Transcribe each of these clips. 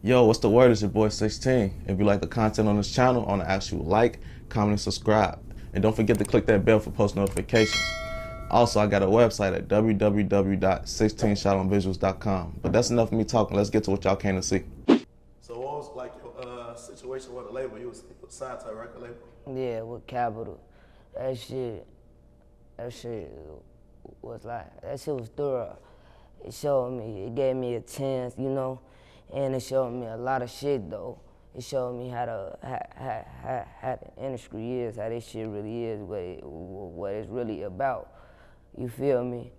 Yo, what's the word? It's your boy 16. If you like the content on this channel, I want to ask you to like, comment, and subscribe. And don't forget to click that bell for post notifications. Also, I got a website at www.16shotonvisuals.com. But that's enough of me talking. Let's get to what y'all came to see. So what was like your situation with the label? You was signed to a record label? Yeah, with Capital. That shit was like, that shit was thorough. It showed me, it gave me a chance, you know, and it showed me a lot of shit though. It showed me how the industry is, how this shit really is, what it's really about. You feel me?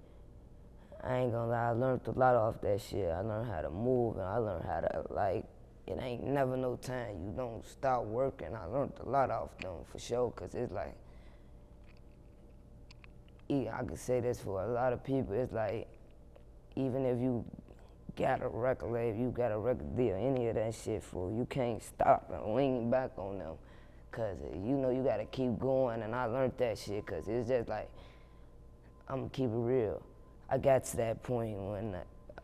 I ain't gonna lie, I learned a lot off that shit. I learned how to move and I learned how to like, it ain't never no time you don't stop working. I learned a lot off them for sure, cause it's like, I could say this for a lot of people, it's like, even if you got a record label, you got a record deal, any of that shit, fool, you can't stop and lean back on them. Cause you know you gotta keep going, and I learned that shit, cause it's just like, I'm gonna keep it real. I got to that point when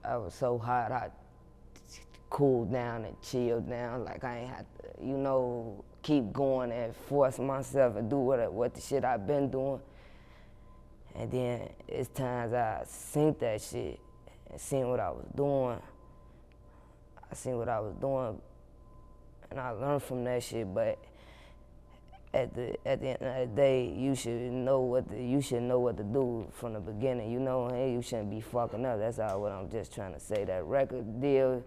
I was so hot, I cooled down and chilled down, like I ain't had to, you know, keep going and force myself and do what the shit I've been doing. And then it's times I seen that shit and seen what I was doing. I seen what I was doing and I learned from that shit, but at the end of the day, you should know what to do from the beginning, you know, hey, you shouldn't be fucking up. That's all what I'm just trying to say. That record deal,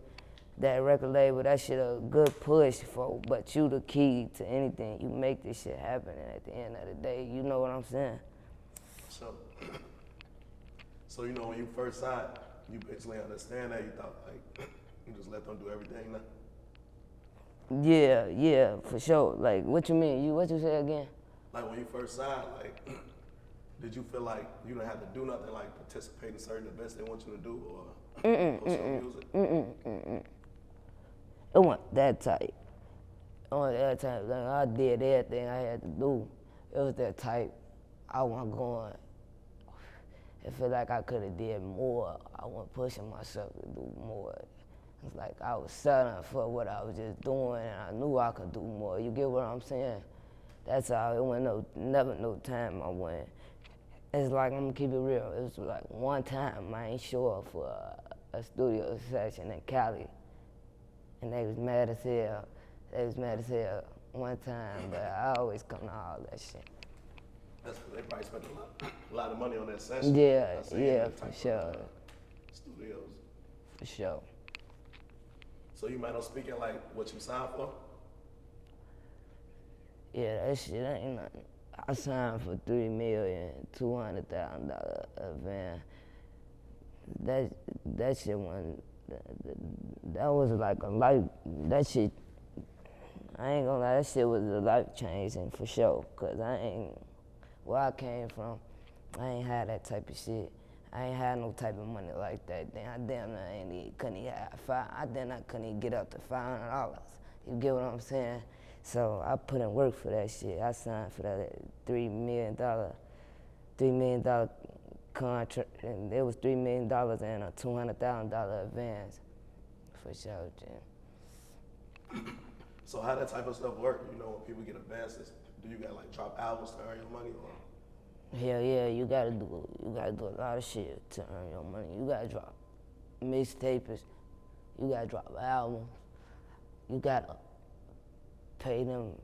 that record label, that shit a good push for, but you the key to anything. You make this shit happen, and at the end of the day, you know what I'm saying? So you know, when you first signed, you basically understand that. You thought like you just let them do everything now. Yeah, for sure. Like, what you mean? What you say again? Like when you first signed, like, did you feel like you didn't have to do nothing, like participate in certain events they want you to do, or post your music? It wasn't that tight. Like, I did everything I had to do. It was that type. I wasn't going. It felt like I could have did more. I wasn't pushing myself to do more. It's like I was settling for what I was just doing, and I knew I could do more. You get what I'm saying? That's how it went. Never no time I went. It's like, I'm gonna keep it real. It was like one time I ain't show up for a studio session in Cali, and they was mad as hell. They was mad as hell one time, but I always come to all that shit. That's because they probably spent a lot of money on that session. Yeah, for sure. Studios. For sure. So you might not speak at like what you signed for? Yeah, that shit ain't nothing. I signed for $3,200,000 event. That shit wasn't, that was like a life, that shit, I ain't gonna lie, that shit was a life changing for sure. Cause where I came from, I ain't had that type of shit. I ain't had no type of money like that. Then I damn near couldn't even get up to $500. You get what I'm saying? So I put in work for that shit. I signed for that $3 million contract, and it was $3 million and a $200,000 advance, for sure, Jim. So how that type of stuff work? You know, when people get advances, do you got like drop albums to earn your money, or? Hell yeah, you gotta do a lot of shit to earn your money. You gotta drop mixtapes, you gotta drop albums, you gotta pay them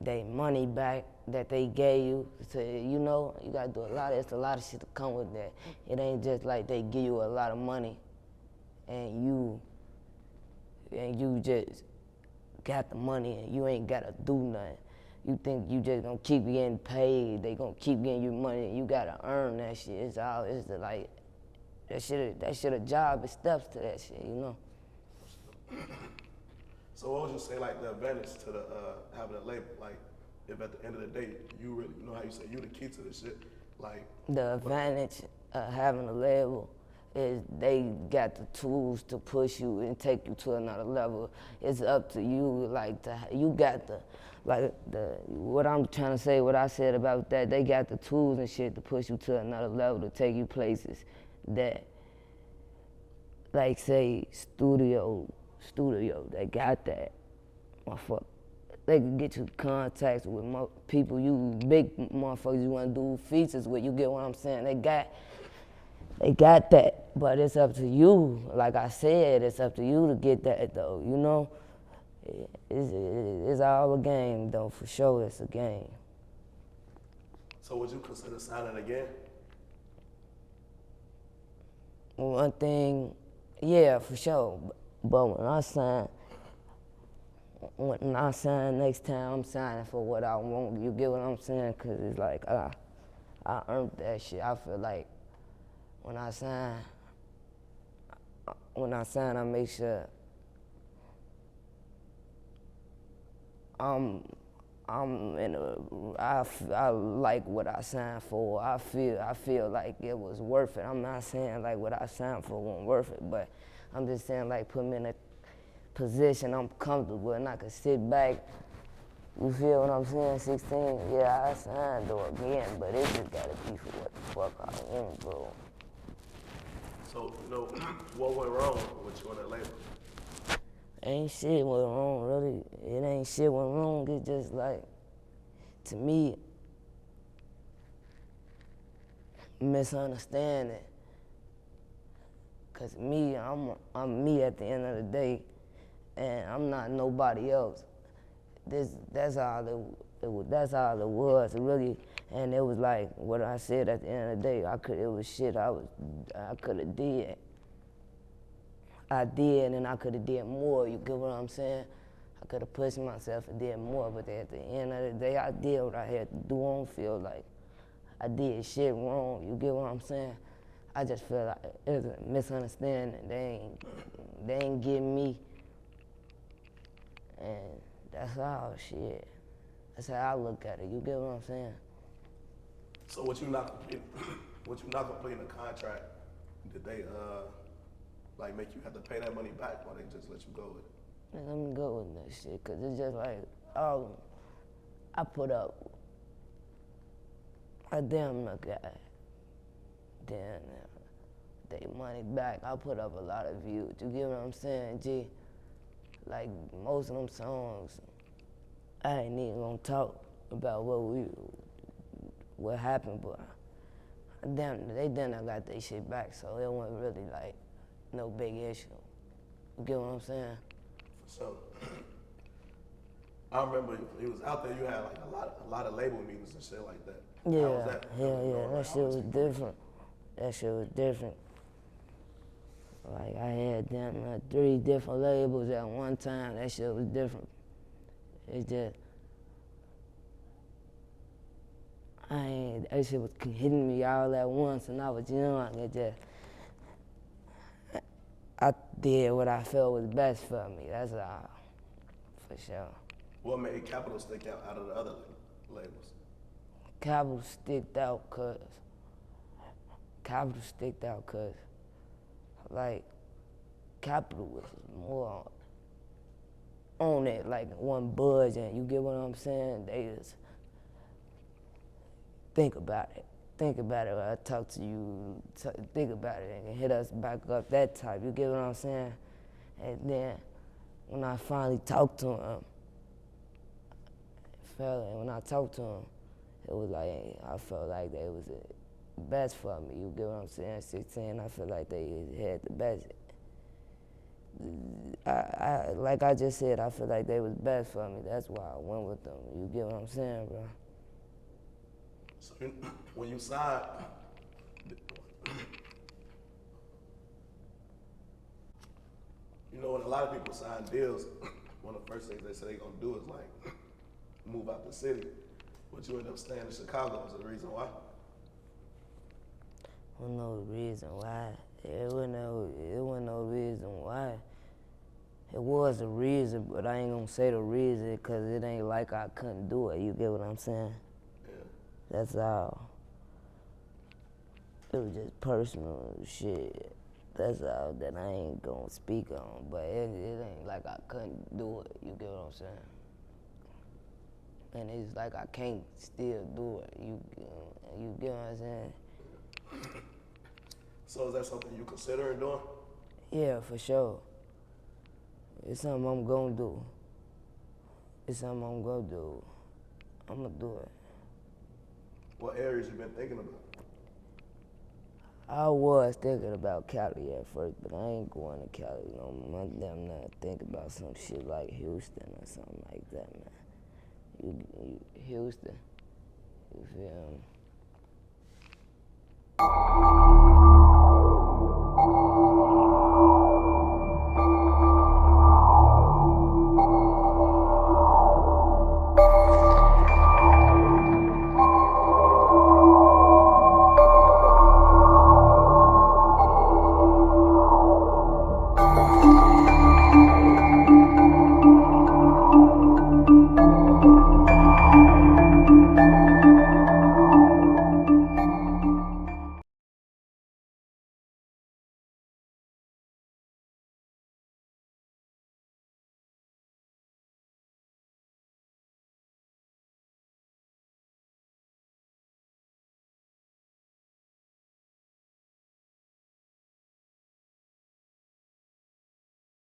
their money back that they gave you. So, you know, you gotta do it's a lot of shit to come with that. It ain't just like they give you a lot of money and you just got the money and you ain't gotta do nothing. You think you just gonna keep getting paid, they gonna keep getting you money, you gotta earn that shit. That shit a job, it steps to that shit, you know? So what would you say like the advantage to the having a label? Like if at the end of the day, you really, you know how you say you the key to this shit, like. The advantage of having a label is they got the tools to push you and take you to another level. It's up to you, like, what I'm trying to say, what I said about that, they got the tools and shit to push you to another level, to take you places that, like say, studio studio, they got that. Motherfucker. They can get you contacts with people you big motherfuckers you wanna do features with, you get what I'm saying? They got that, but it's up to you. Like I said, it's up to you to get that though, you know? It's all a game though, for sure it's a game. So would you consider signing again? One thing, yeah, for sure. But when I sign next time, I'm signing for what I want. You get what I'm saying? Cause it's like, I earned that shit. I feel like when I sign, I make sure I like what I signed for. I feel like it was worth it. I'm not saying like what I signed for wasn't worth it, but I'm just saying like put me in a position I'm comfortable and I can sit back. You feel what I'm saying? 16, yeah, I signed though again, but it just gotta be for what the fuck I want, bro. So, you know, what went wrong with you on that label? Ain't shit went wrong, really. It ain't shit went wrong. It's just like, to me, misunderstanding. Cause me, I'm me at the end of the day, and I'm not nobody else. That's all it was, really. And it was like what I said at the end of the day. It was shit I could have did. I did, and I could have did more. You get what I'm saying? I could have pushed myself and did more, but at the end of the day, I did what I had to do. I don't feel like I did shit wrong. You get what I'm saying? I just feel like it was a misunderstanding. They ain't getting me, and that's all shit. That's how I look at it. You get what I'm saying? So what you not completing the contract, did they like make you have to pay that money back, or they just let you go with it? Man, let me go with that shit, cause it's just like, I put up, I damn near got they money back. I put up a lot of views. You get what I'm saying, G? Like most of them songs, I ain't even gonna talk about what happened, but they got their shit back, so it wasn't really like no big issue. You get what I'm saying? So I remember you was out there. You had like a lot of label meetings and shit like that. Yeah, How was that? That shit was different. That shit was different. Like I had them 3 different labels at one time. That shit was different. It's just that shit was hitting me all at once, and I was young. I did what I felt was best for me. That's all, for sure. What made Capital stick out of the other labels? Capital sticked out cause like Capital was more on it, like one budge, and you get what I'm saying? They just think about it when I talk to you, think about it and hit us back up, that type, you get what I'm saying? And then when I finally talked to him, it was like, I felt like they was the best for me, you get what I'm saying? 16, I feel like they had the best. Like I just said, I feel like they was best for me. That's why I went with them. You get what I'm saying, bro? So when you signed, you know, when a lot of people sign deals, one of the first things they say they're gonna do is like move out the city. But you ended up staying in Chicago. Was there a reason why? I don't know the reason why. It wasn't no reason why. It was a reason, but I ain't gonna say the reason because it ain't like I couldn't do it. You get what I'm saying? Yeah. That's all. It was just personal shit. That's all that I ain't gonna speak on. But it ain't like I couldn't do it. You get what I'm saying? And it's like I can't still do it. You get what I'm saying? So is that something you considering doing? Yeah, for sure. It's something I'm gonna do. It's something I'm gonna do. I'm gonna do it. What areas you been thinking about? I was thinking about Cali at first, but I ain't going to Cali no more. I'm damn not thinking about some shit like Houston or something like that, man. Houston, you feel me?